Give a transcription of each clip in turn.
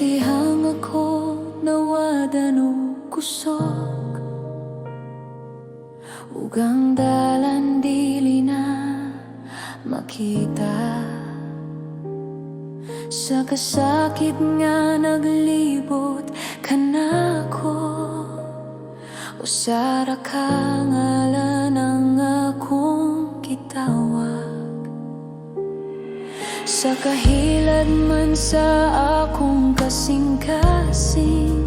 dihang ako nawadan o kusog, ug ang dalan dili na makita. Sa kasakit nga naglibot kanako, usara ka ngalan ang akong gitawag. Sa kahilad man sa akong kasing-kasing,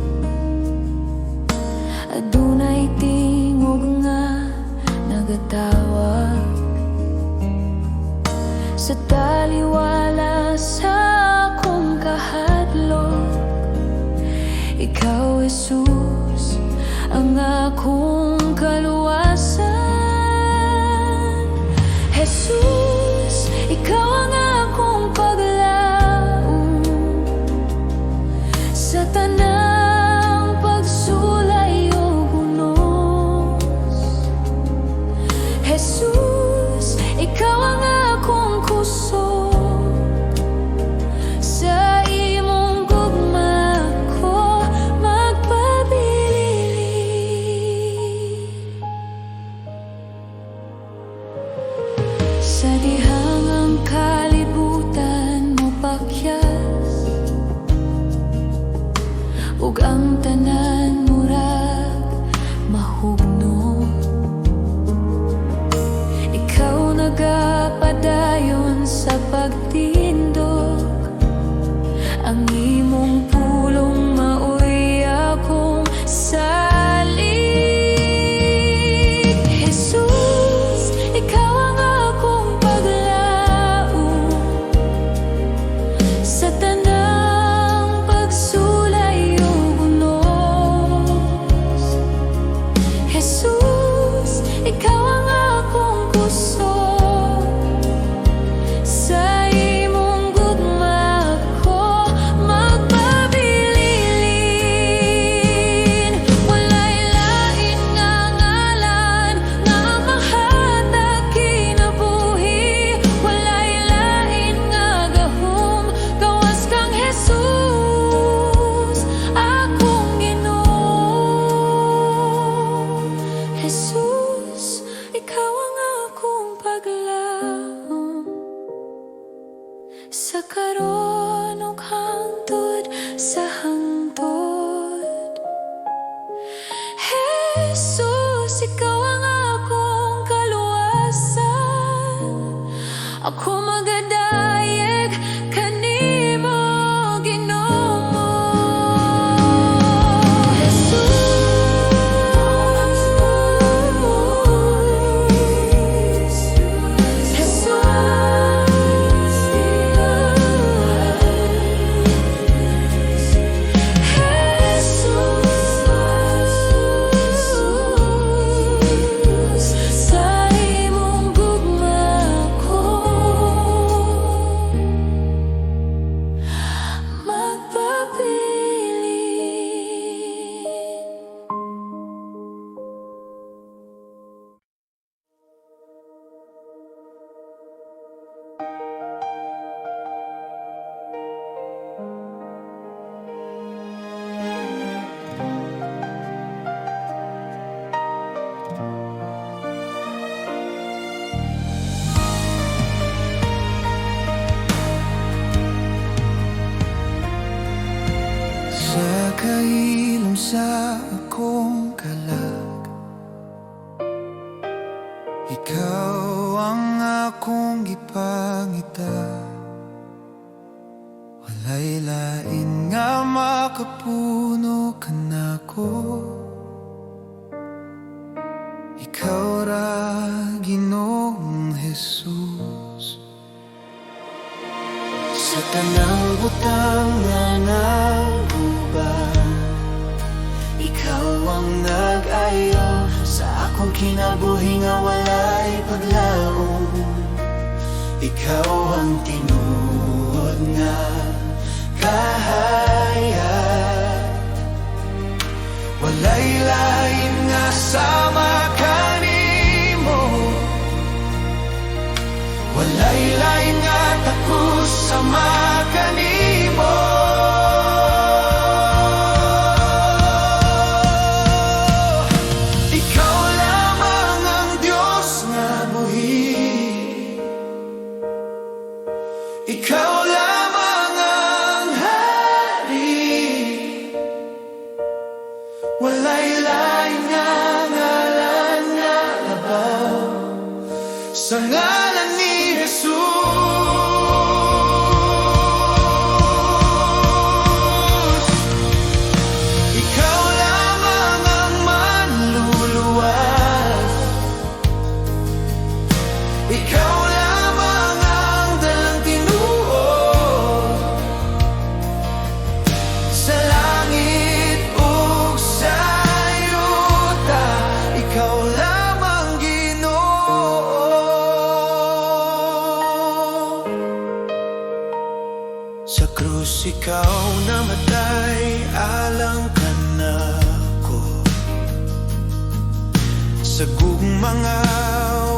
adunay tingog nga nagatawag. Sa taliwala sa akong kahadlok, ikaw, Jesus, ang akong kaluwasan. Jesus, ikaw ang akong paglaom sa tanang pagsulay o bunos. Jesus, ikaw ang akong kusog, sa imong gugma ko magpabilin. Sa dihang ang kalibutan mo pakyas, ug ang tanan murag mahugno, ikaw nagapadayon sa pagtindog. Ang imong pulong maoy akong salig. Jesus, ikaw ang akong paglaom sa tanang pagsulay o bunos. Jesus, ikaw ang akong kusog, sa imong gugma ko magpabilin. Walay lain nga ngalan nga mahatag kinabuhi, walay lain nga gahom gawas kang Jesus, akong Ginoo. Jesus, ikaw ang akong paglaom sa karon ug hangtod sa hangtod. Jesus, ikaw ang akong kaluwasan. Ako magadayeg kanimo, Ginoo. Sa imong gugma ko magpabilin. Sa kailom sa akong kalag, ikaw ang akong gipangita. Walay lain nga makapuno kanako, ikaw ra Ginoong Jesus. Sa tanang butang nga naguban, ikaw ang nag-ayo sa akong kinabuhi nga walay paglaom. Ikaw ang tinuod nga kahayag, walay lain nga sama kanimo, walay lain nga takus sama kanimo. namatay, alang ka na ko. Sa gugmanga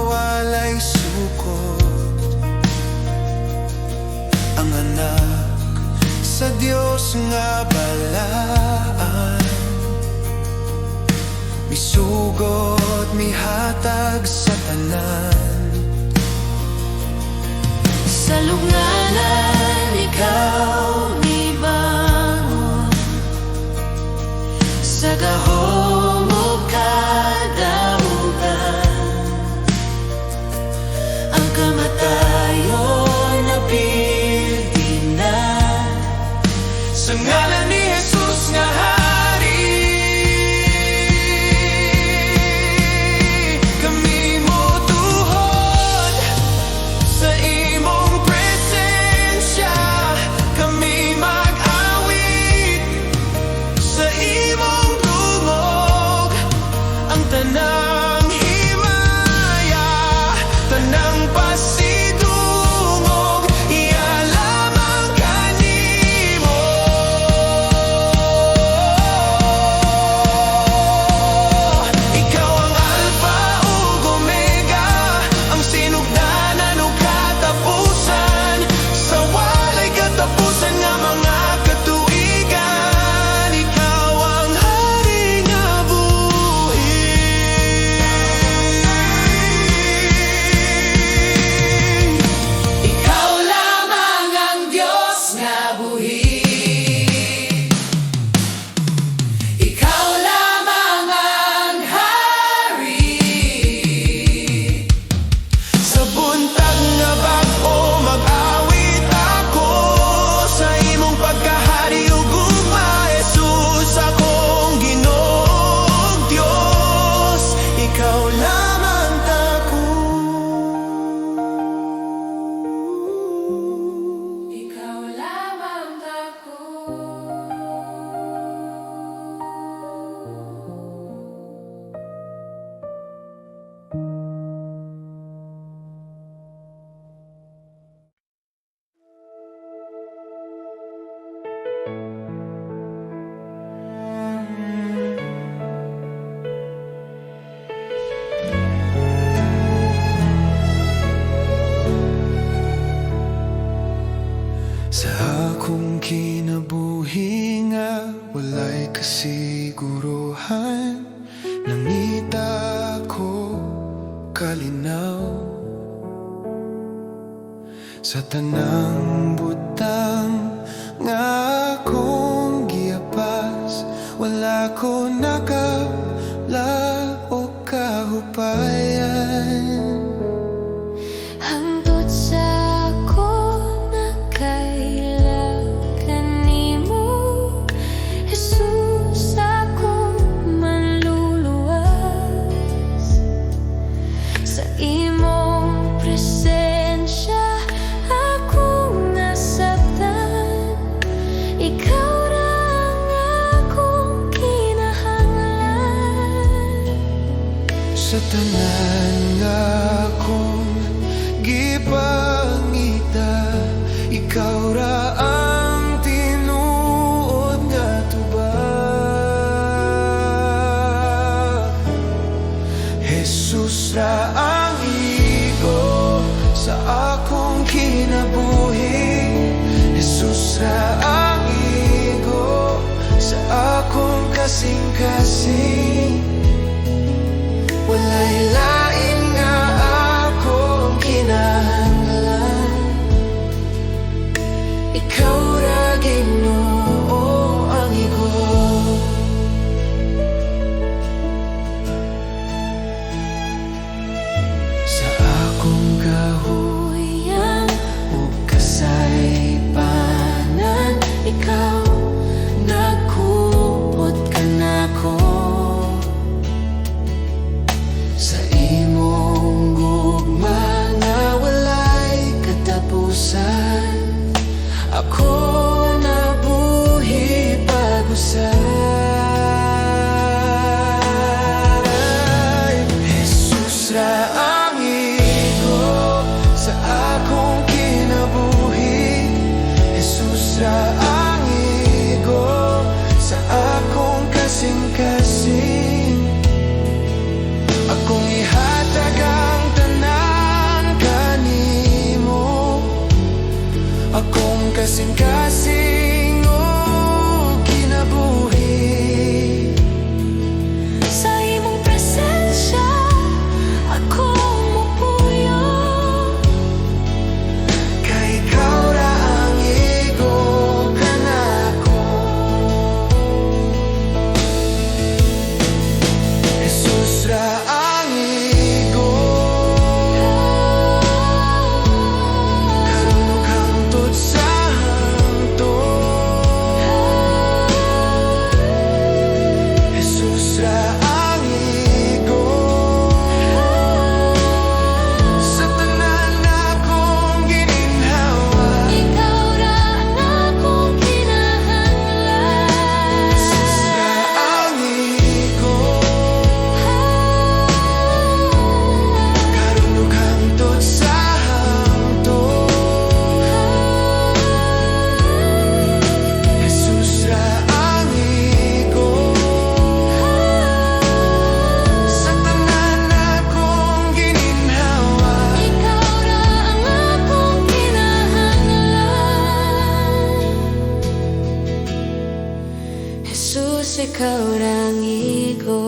walay sukot, ang anak sa Dios nga balaan. Misugot, mihatag sa tanan. Sa lugnanan ikaw ni bangon, sa gahom o kadaugan, ang kamatayon napildi na. Sa ngalan ni Jesus nga Hari, kami mo tuhod sa imong presensya. Kami mag-awit sa imong dungog, ang tanang himaya, tanang pasidungog, iya lamang kanimo. Ikaw ang Alpha ug Omega, ang sinugdanan ug katapusan, sa walay katapusan nga mga katuigan. Ikaw ang Hari nga buhi. Ikaw lamang ang Diyos nga buhi. Ikaw lamang ang Hari. Sa buntag nga bag-o mag-awit ako sa imong pagkahari ug gugma, Jesus, akong Ginoong Diyos. Ikaw lamang tako. Ikaw lamang tako. Sa akong kinabuhi nga walay kasiguruhan, nangita ko kalinaw sa tanang butang nga akong giapas. Wala ko nakala o kahupayan. Hangtod sa ako nakailangan nimo, Jesus, ako manluluwas. Sa imong presensya akong nasabtan, ikaw ra ang akong kinahanglan. Jesus, ikaw rangi ko.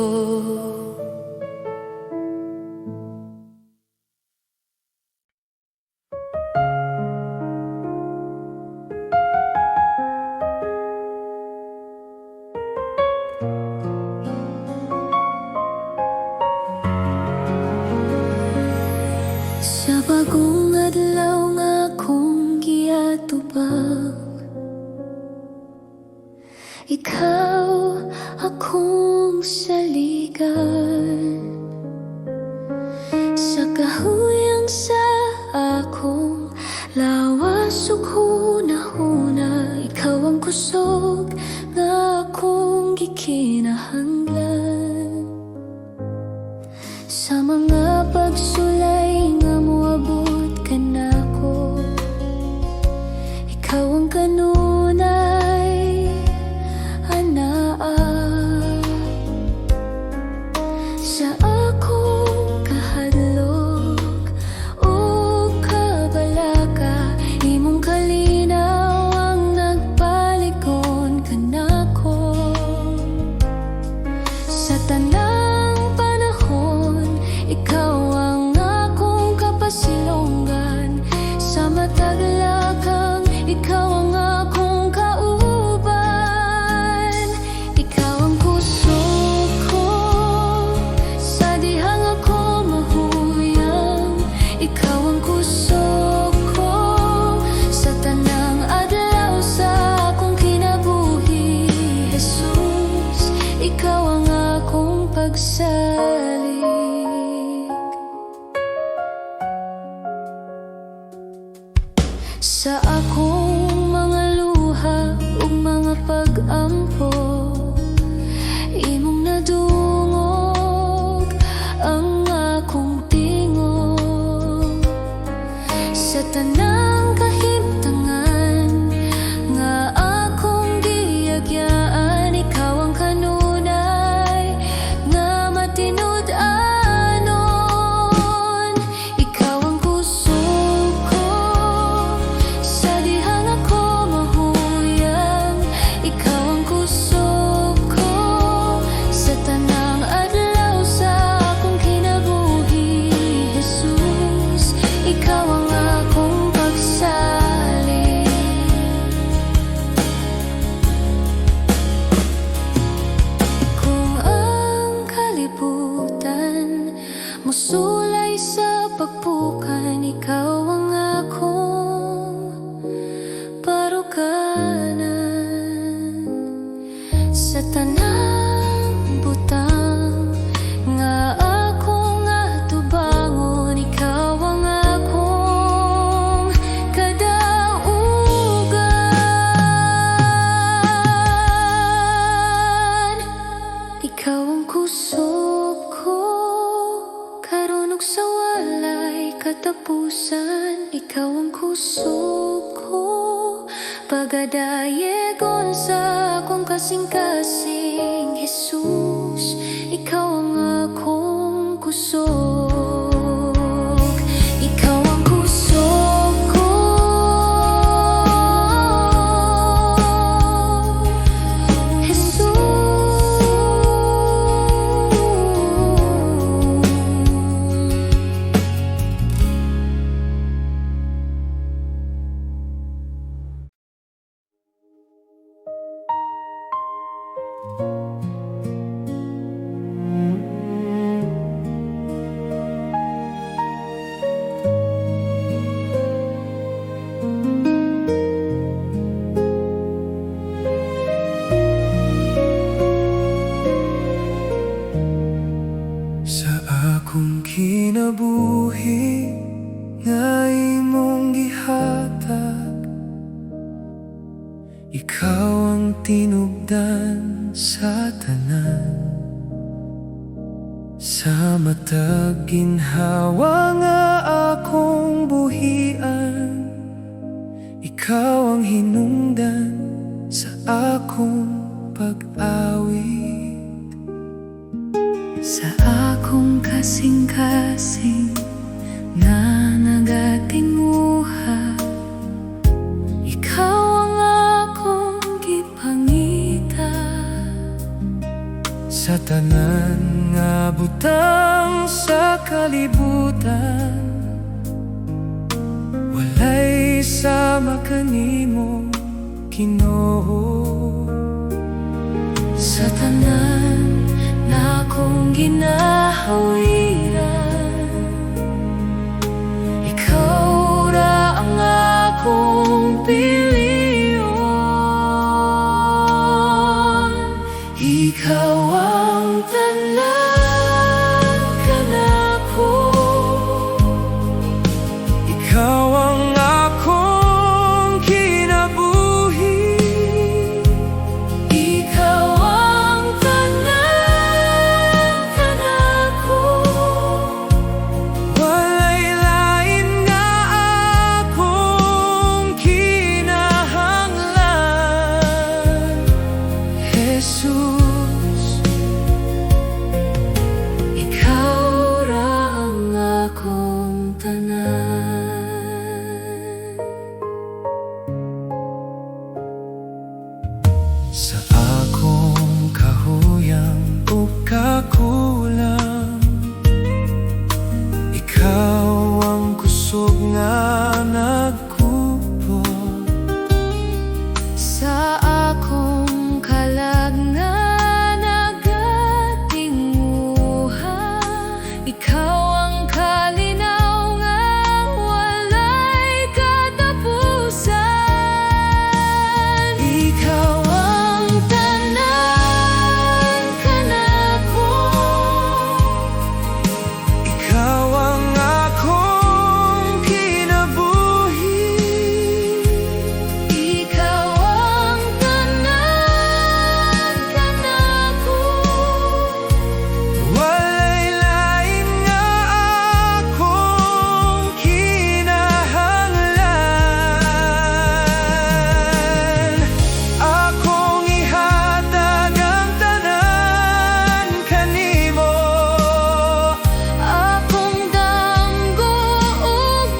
Sa bagong adlaw nga akong giatubang, ikaw akong saligan. Sa kahuyang sa akong lawas ug hunahuna, ikaw ang kusog nga akong gikinahanglan. Sa mga pagsulay nga moabot ka nako, ikaw ang kanunay anaa. Sa akong kahadlok o kabalaka, imong kalinaw ang nagpaligon ka nako. Sa tanang panahon, ikaw ang akong kapasilongan. Sa matag lakang, ikaw ang akong kauban. Ikaw ang kusog ko sa dihang ako mahuyang. Ikaw ang kusog ko sa tanang adlaw sa akong kinabuhi. Jesus, ikaw ang akong pagsalig. Sa akong mga luha ug mga pag-ampo, imong nadungog ang akong tingog. Sa tanang kahimtangan nga akong giagyaan, ikaw ang kanunay nga matinud-anon. Ikaw ang kusog ko sa dihang ako mahuyang. Ikaw ang kusog ko sa tanang adlaw sa akong kinabuhi. Jesus, ikaw ang akong pagsalig. Kung ang kalibutan musulay sa pagpukan, ikaw ang akong parukanan. Sa tanang butang nga akong atubangon, ikaw ang akong kadaugan. Ikaw ang kusog ko karon ug sa walay katapusan. Ikaw ang kusog ko pagadayegon sa akong kasing-kasing. Jesus, ikaw ang akong kusog. Ikaw ang kusog ko. Jesus, Sa akong kinabuhi nga imong gihatag, ikaw ang tinubdan sa tanan. Sa matag ginhawa nga akong buhian, ikaw ang hinungdan sa akong pag-awit. sa akong kasing-kasing na nagatimuha, ikaw ang akong gipangita. Sa tanan nga butang sa kalibutan, walay sama kanimo Ginoo. Sa tanan na akong ginahawiran, ikaw ra ang akong piliyon. Ikaw ang tanan kanako, Ikaw ang akong kinabuhi. ikaw ang tanan kanako. Walay lain nga akong kinahanglan, Jesus. Ikaw ra ang akong tanan. Sa akong kahuyang o kakulang, ikaw ang kusog nga nagkupo. Sa akong kalag nga nagatinguha, ikaw ang kalinaw nga walay katapusan. Ikaw ang tanan kanako, Ikaw ang akong kinabuhi. ikaw ang tanan kanako. Walay lain nga akong kinahanglan. Akong ihatag ang tanan kanimo. Akong damgo ug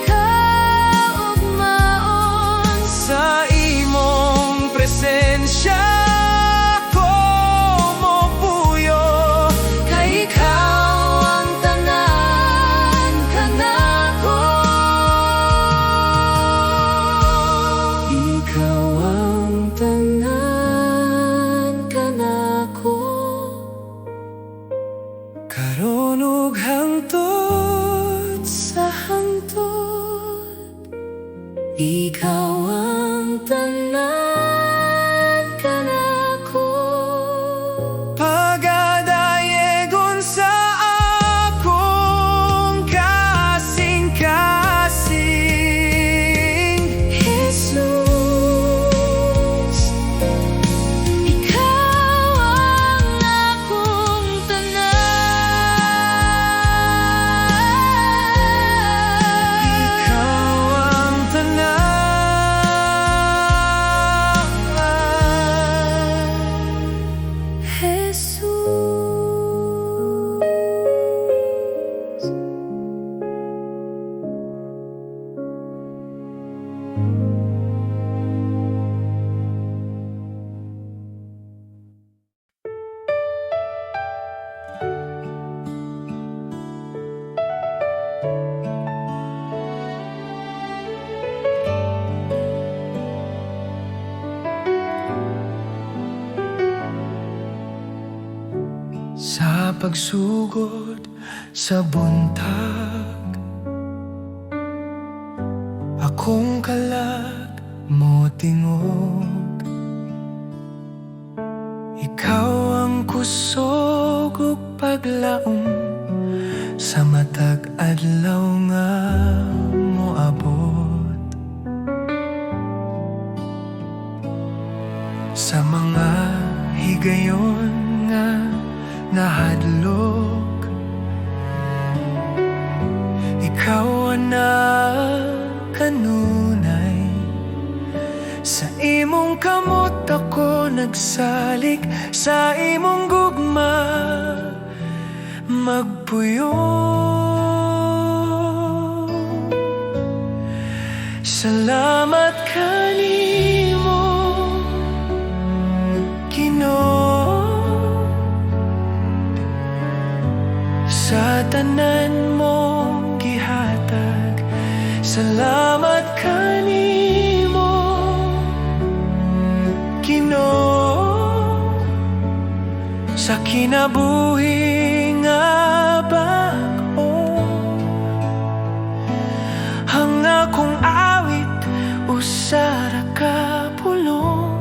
kaugmaon, Sa imong presensya ko mopuyo. kay ikaw ang tanan kanako. Ikaw ang Tanan kanako. karon ug hangtod Sa hangtod, ikaw ang tanan kanako. pagadayegon sa akong kasing-kasing. Jesus, ikaw ang akong tanan. Ikaw ang tanan. Jesus. Sa pagsugod sa buntag, akong kalag mo tingog. Ikaw ang kusog ug paglaom sa matag adlaw nga moabot. Sa mga higayon nga nahadlok, ikaw ana kanunay. Sa imong kamot ako nagsalig, sa imong gugma magpuyo. Salamat kanimo, Ginoo. tanan mong gihatag. Salamat kanimo, Ginoo, sa kinabuhi nga bag-o. Ang akong awit usara ka pulong.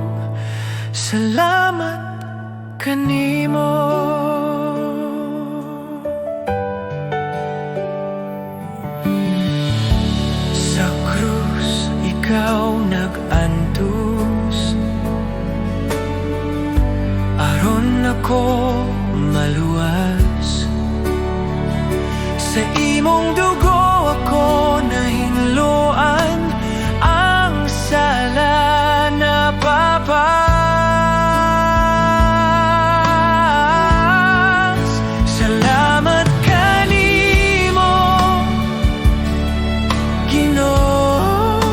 Salamat kanimo. Sa krus ikaw nag-antos, aron ako maluwas. Sa imong dugo ako nahinluan, ang sala na papas. Salamat kanimo, Ginoo,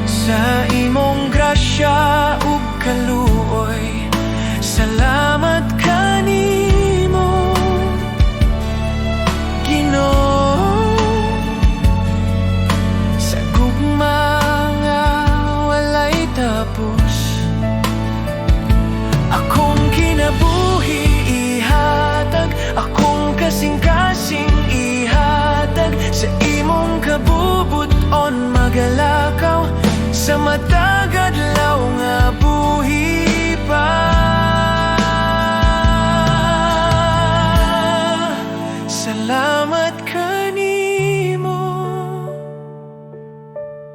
sa imong grasya ug kaluoy. Salamat kanimo, Ginoo, sa gugma nga walay tapos. Akong kinabuhi ihatag, akong kasing-kasing ihatag. Sa imong kabubuton magalakaw, sa matag adlaw nga buhi pa. Salamat kanimo,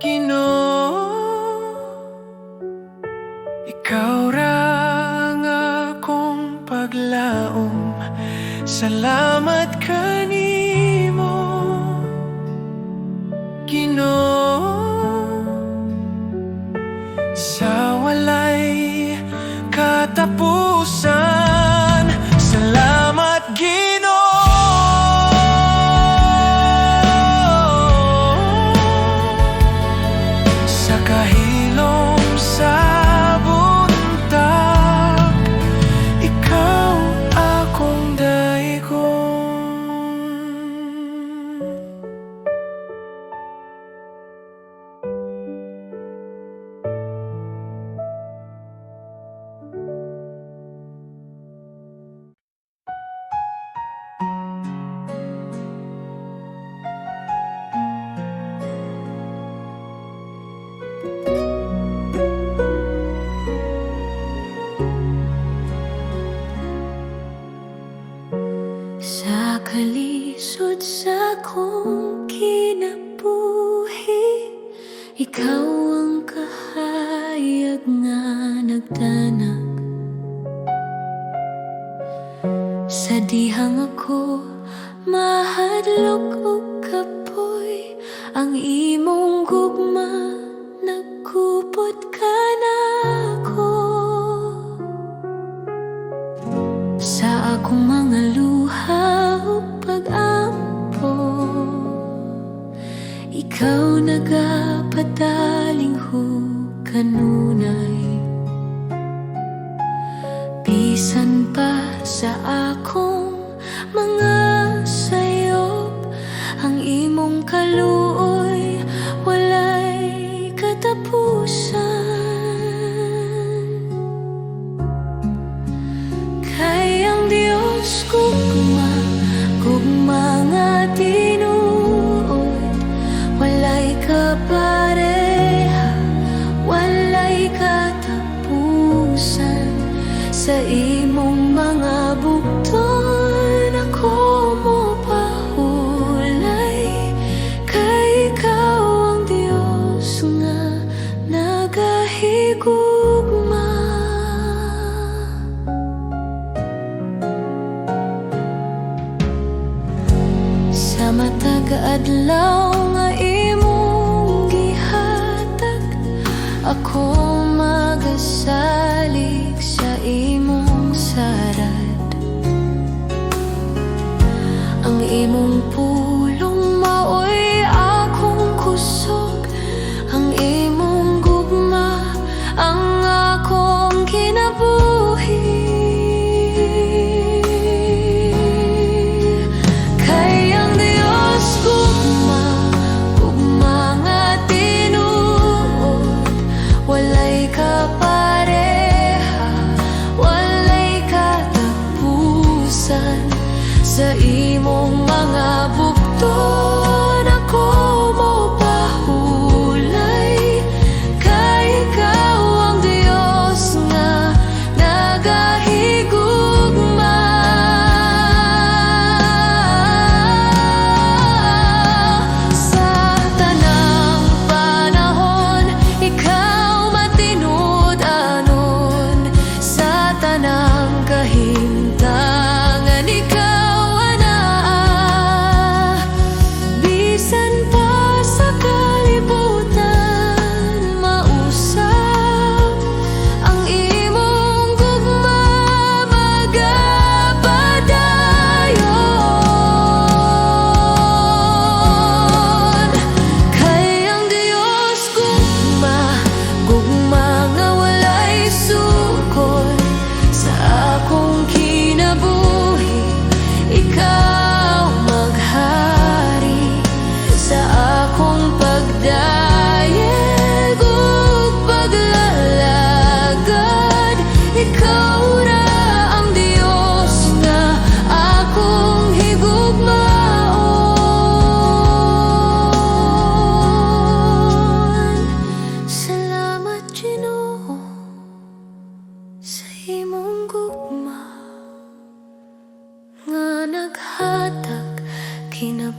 Ginoo, ikaw ra ang akong paglaom. Salamat kanimo, Ginoo, sa walay katapusan. Salamat Ginoo, sa kahilom sa buntag. Ikaw akong daigon. Sa kalisod sa kong kinabuhi, ikaw ang kahayag nga nagtanag. Sa dihang ako mahadlok ug kapoy, ang imong gugma nagkupot ka nako. Sa akong mga luha ug pag-ampo, ikaw nagapadaling kanunay. Bisan pa sa akong mga sayop, ang imong kaluoy walay katapusan. Kay ang Diyos gugma nga tinuod, walay kapareha, walay katapusan. Sa imong mga bugton ako mo pahulay, kay ikaw ang Diyos nga nagahigugma. Sa matag adlaw nga imong gihatag, ako magasalig sa imong sarad.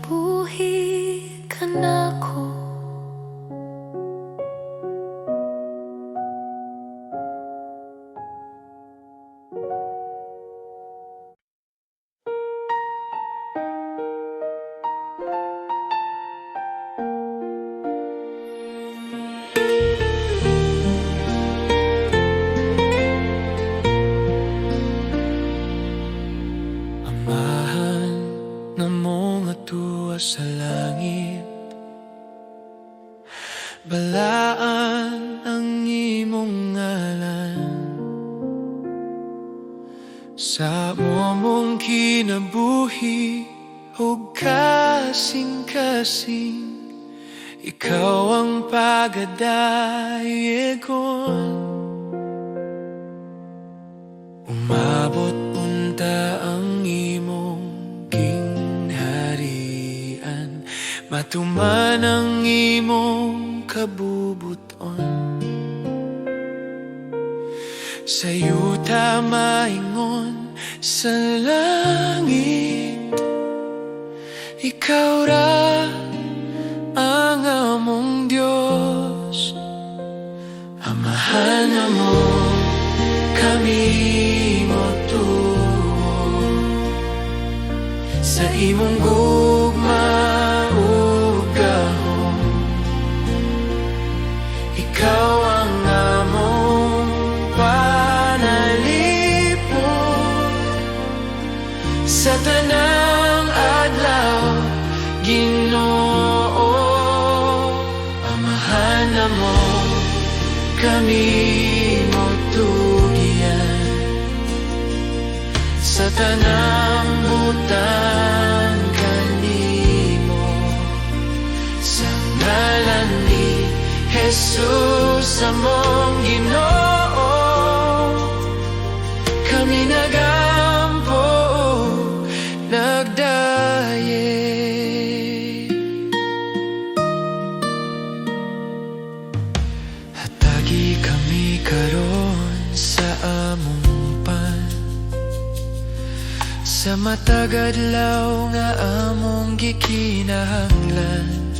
kinabuhi ka nako. Amahan na mong atua sa langit, balaan ang imong ngalan sa mong kinabuhi ug kasing-kasing. Ikaw ang pagadayegon, umabot punta ang imong gingharian, matuman ang imong kabubuton. Sa yuta maingon sa langit, ikaw ra ang among Diyos. Amahan na mo kami motuo sa imong gugma ug gahom. Ikaw ang among panalipod sa tanang adlaw, Ginoo. Amahan na mo kami motugian sa tanang butang kanimo, sa ngalan ni Jesus among Ginoo. Kami nagampo nagdaye. Hatagi kami karon sa among pan, sa matag adlaw nga among gikinahanglan.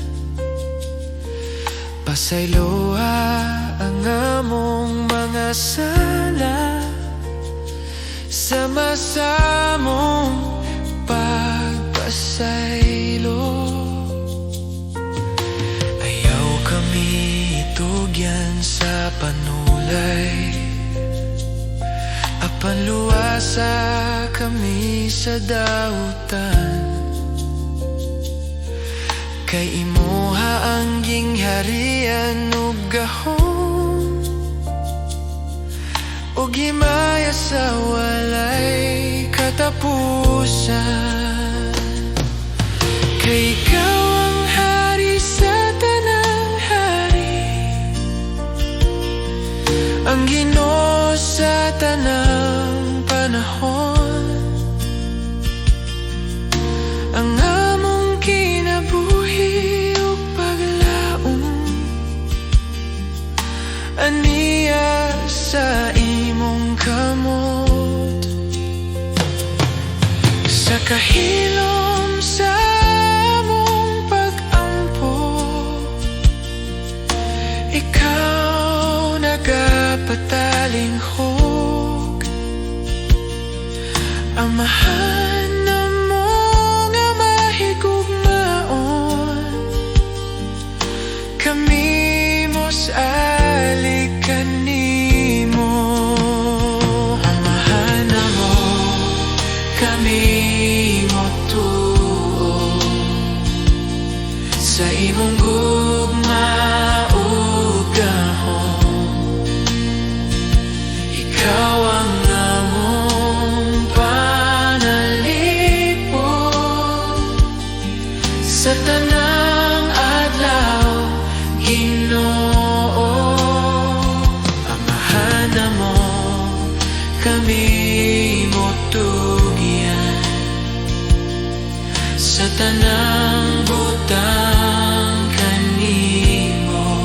Pasayloa ang among mga sala sa masamong pagpasaylo. Ayaw kami itugyan sa panulay, apan luwasa kami sa dautan. Kay imuha ang gingharian ug gahom, ug himaya sa walay katapusan. Kay ikaw ang hari sa tanang hari, ang Ginoo sa tanang panahon. Ang among kinabuhi ug paglaom, aniya sa imong kamot. Sa kahilom sa among pag-ampo, ikaw nagapatalingkog. Amahan na mo nga mahigugmaon, kami mos alikan nimo. Amahan na mo kami motuo sa imong gugma ug gahom. Ikaw ang among panalipod sa tanang adlaw, Ginoo. Amahan na mo kami motugian sa tanang butang kanimo,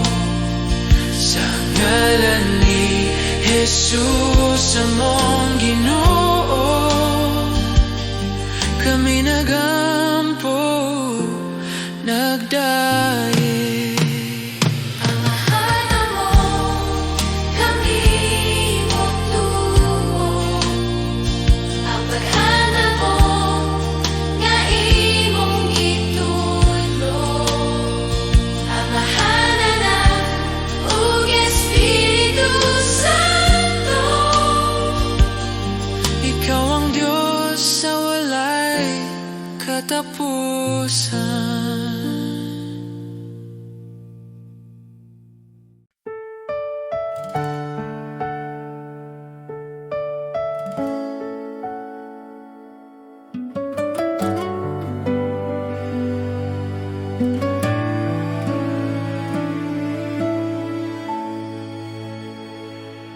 sa ngalan ni Jesus among Ginoo. Kami nagampo daye. Amahan mo kami mong tuon, ang paghana mo nga imong itulong. Amahan na ug Espiritu Santo, Ikaw ang Diyos sa walay katapusan.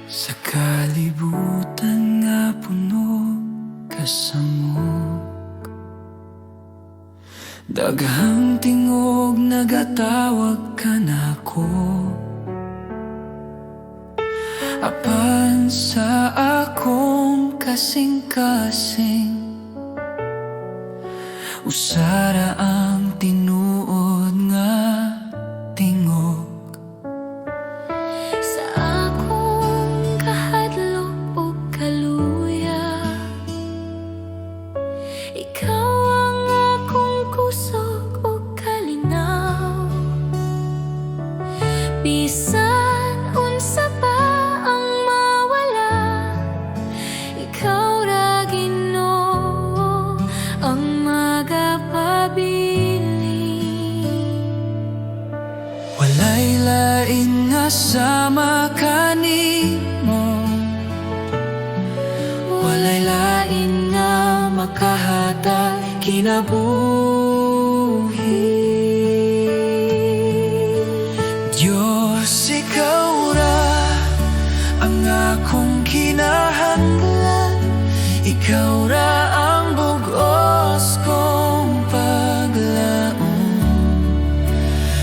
Sa kalibutan nga puno kasamok, daghang tingog nagatawag ka nako. Apan sa akong kasing-kasing, usara ang tinuod nga tingog. sa akong kahadlok ug kaluya, ikaw ang akong kusog ug kalinaw. Bisan unsa pa ang mawala, ikaw ra Ginoo ang magapabiling. Walay lain nga sama kanimo, walay lain nga makahatag kinabuhi. Diyos, ikaw ra ang akong kinahanglan, ikaw ra ang bugos kong paglaom.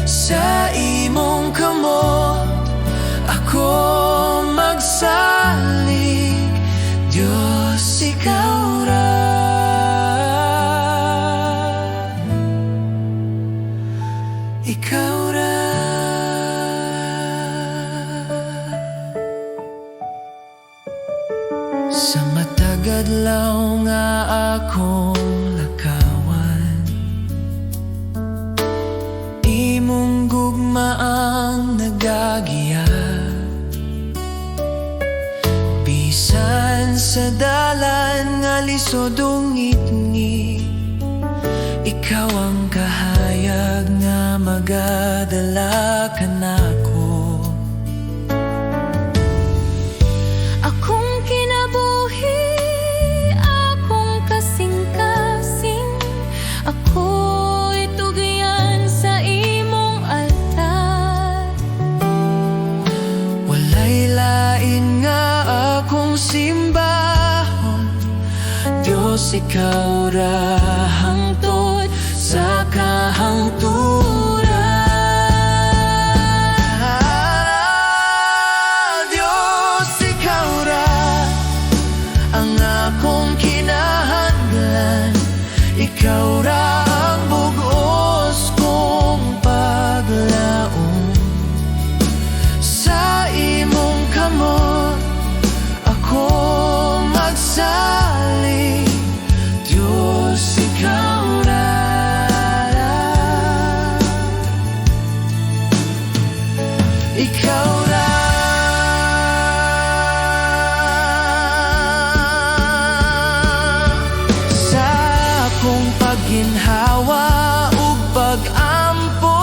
Sa imong kamot ako magsalig, Diyos, ikaw ra. Ikaw ra. Sa matagadlaw nga akong lakawan, imong gugma ang nagagiya. Bisan sa dalan nga lisod ungit-ngit, ikaw ang kahayag nga magadala ka nako. Akong kinabuhi, akong kasing-kasing, ako'y tugyan sa imong altar. Walay lain nga akong simbahon, Diyos, ikaw ra hangtod sa kahangturan. Diyos, ikaw ra ang akong kinahanglan, ikaw ra ang bugos kong paglaom. Sa imong kamot ako magsalig, Diyos, ikaw ra. Ikaw ra. Sa akong pagginhawa ug pag-ampo,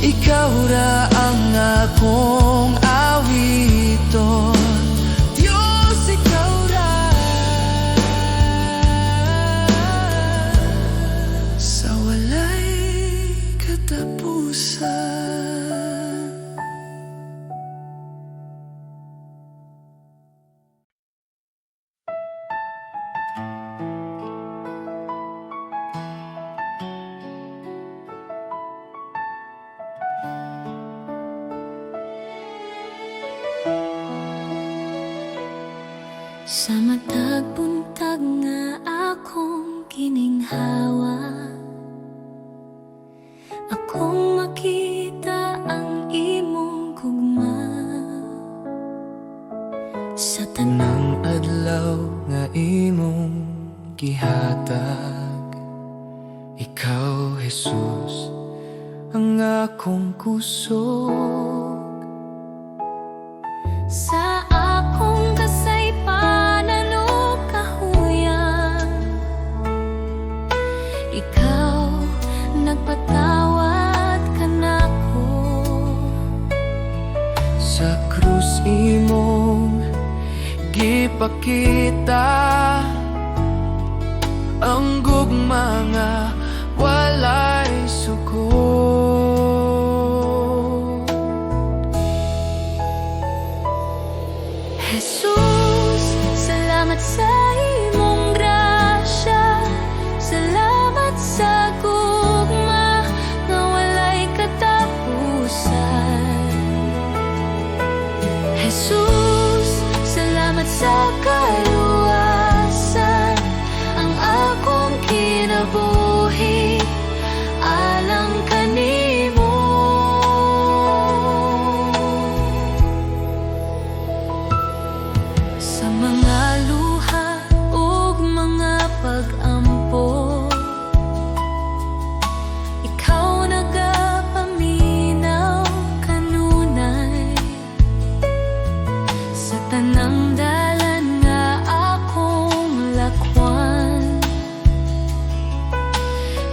ikaw ra ang akong awiton. Diyos, ikaw ra. Sa walay katapusan. Sa matag buntag nga akong kininghawa, sa Tanang adlaw nga imong gihatag, ikaw Jesus ang akong kusog. sa akong kasaypanan o kahuyan, ikaw nagpatawad ka nako. Sa krus imong gipakita ang gugma nga walay suko. Jesus, salamat sa imong grasya, salamat sa gugma nga walay katapusan. Jesus, salamat sa kaluwasan, ang akong kinabuhi alang kanimo. Sa mga luha ug mga pag-ampo, ikaw nagapaminaw kanunay. Sa tanang dalan nga akong lakwan,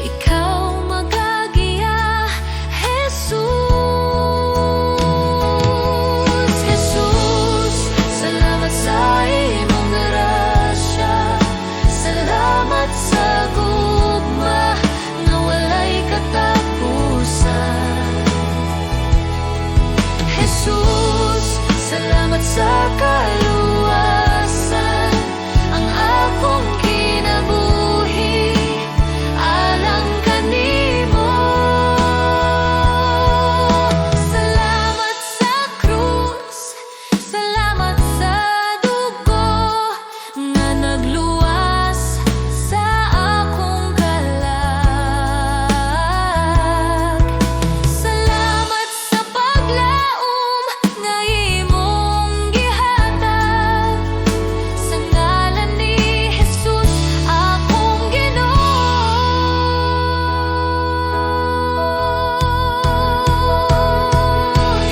ikaw magagiya, Jesus. Jesus, salamat sa imong grasya, salamat sa gugma nga walay katapusan. Jesus, salamat sa kaluwasan, ang akong kinabuhi alang kanimo. Salamat sa krus, salamat sa dugo nga nagluwas sa akong kalag. Salamat sa paglaom nga imong gihatag, sa ngalan ni Jesus akong Ginoo.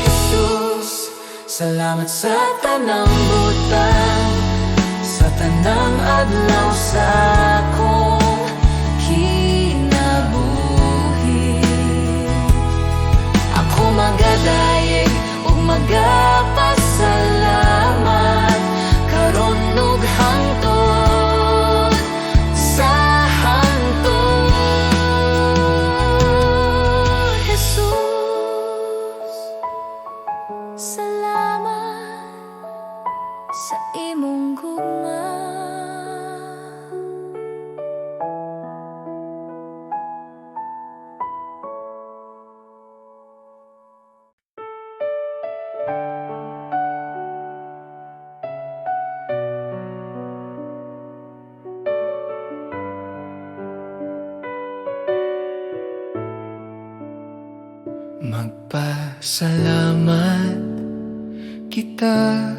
Jesus, salamat sa tanang butang, sa tanang adlaw sa akong kinabuhi. Ako magadayeg ug magapasalamat karon ug hangtod sa hangtod. Jesus, salamat sa imong gugma. Magpasalamat kita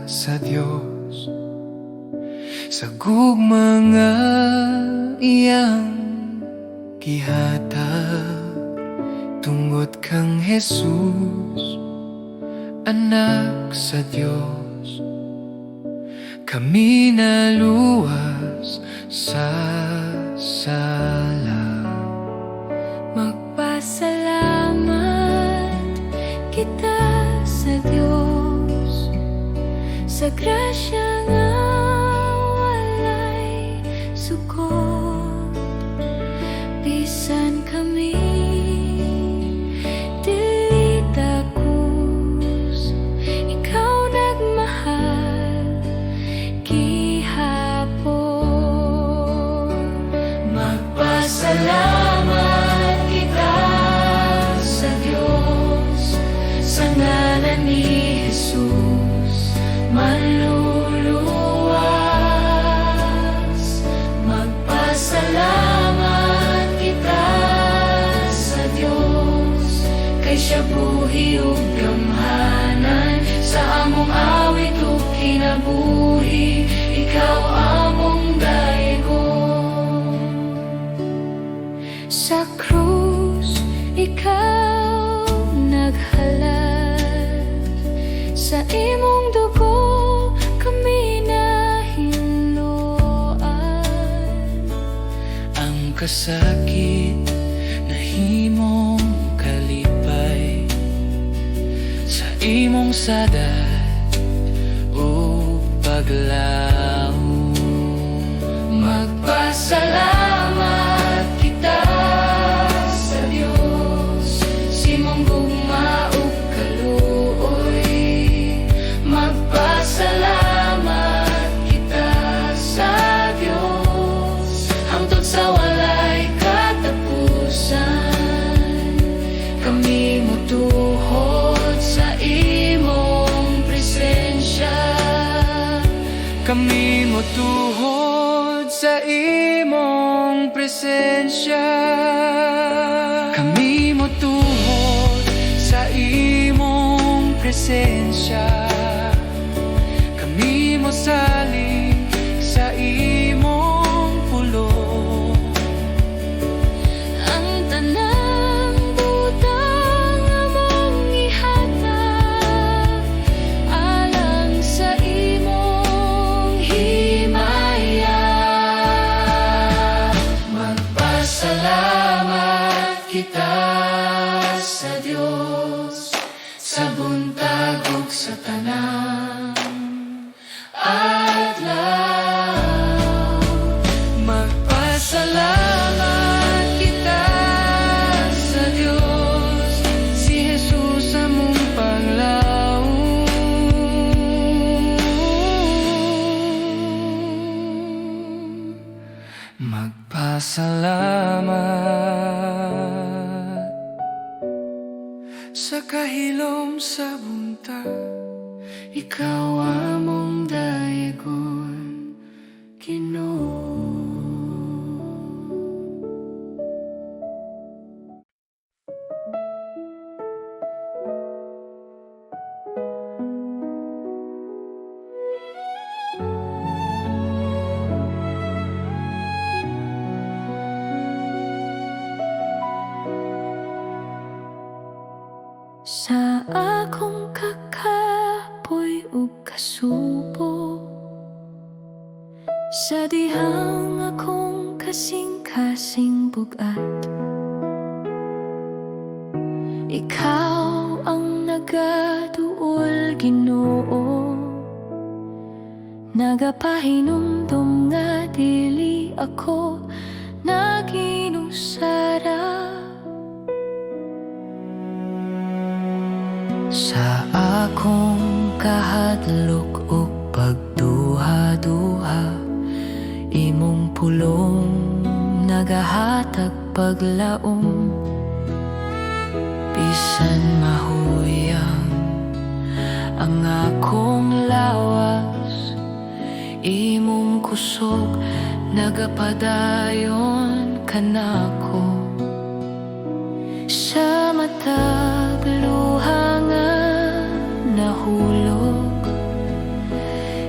sa Dios sa gugma nga iyang gihatag, tungod kang Jesus, anak sa Dios. Kami naluwas sa sala. Magpasalamat kita sa Diyos sa grasya nga walay sukot. Bisan kami dili takus, ikaw nagmahal gihapon. Magpasalamat kita sa Diyos sa ngalan ni Jesus maluluwas. Magpasalamat kita sa Diyos kay siya buhi ug gamhanan sa among awit ug kinabuhi. kasakit nahimong kalipay sa imong sadat o paglaom. Magpasalamat kita sa Dios sa imong gugma ug kaluoy. Magpasalamat kita sa Dios hangtod sa walay katapusan. Kami motuhod sa imong presensya. Kami motuhod sa imong presensya. Kami motuhod sa imong presensya. Kami mosalig sa imong pulong. Ang tanang butang among ihatag alang sa imong himaya. Magpasalamat kita sa Dios sa buntag ug sa tanan adlaw. Magpasalamat kita sa Diyos, si Jesus among panglaom. Magpasalamat sa kahilom sa buntag, ikaw among daegon, Ginoo. Sa akong kakapoy ug kasubo, sa dihang akong kasing-kasing bugat, ikaw ang nagaduol, Ginoo. Nagapahinumdum nga dili ako naginusara. Sa akong kahadlok ug pagduha-duha, imong pulong nagahatag paglaom. Bisan mahuyang ang akong lawas, imong kusog nagapadayon kanako. Sa matag luha nga nahulog,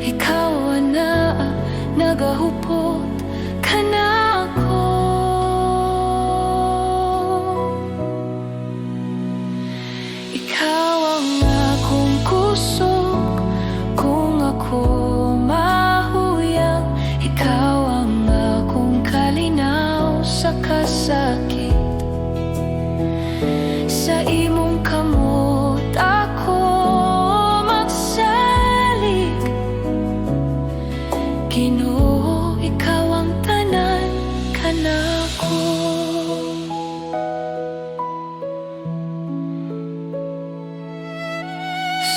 ikaw na nagahupot kanako. Ikaw ang akong kusog kung ako mahuyang. Ikaw ang akong kalinaw sa kasakit. Sa imong kamot ako magsalig, Ginoo, ikaw ang tanan kanako.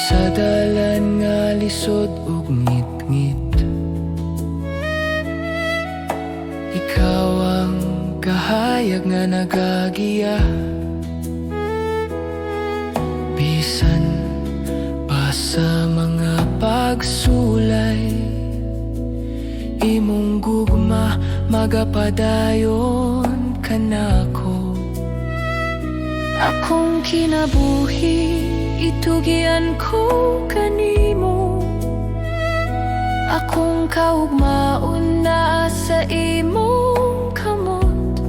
Sa dalan nga lisod ug ngit-ngit, ikaw ang kahayag nga nagagiya. Bisan pa sa mga pagsulay, imong gugma magapadayon kanako. Akong kinabuhi itugian ko kanimo. Akong kaugmaon na sa imong kamot.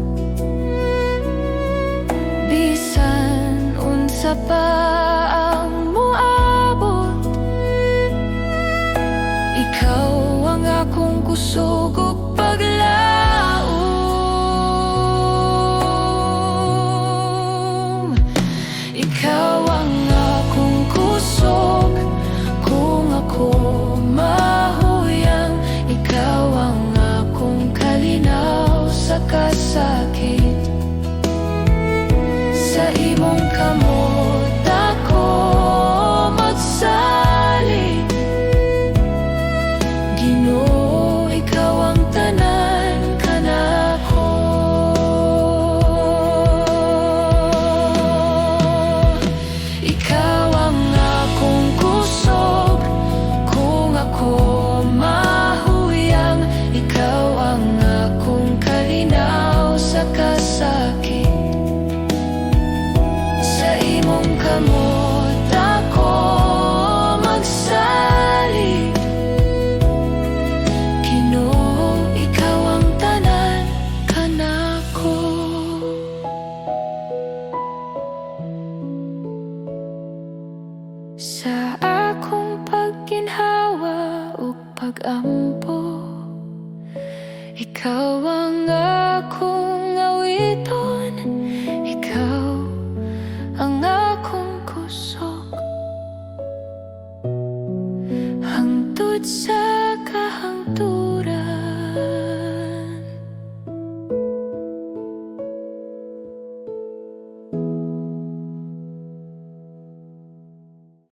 Bisan unsa pa ang moabot, ikaw ang akong kusog ug paglaom. Sa akong pagginhawa ug pag-ampo, ikaw ang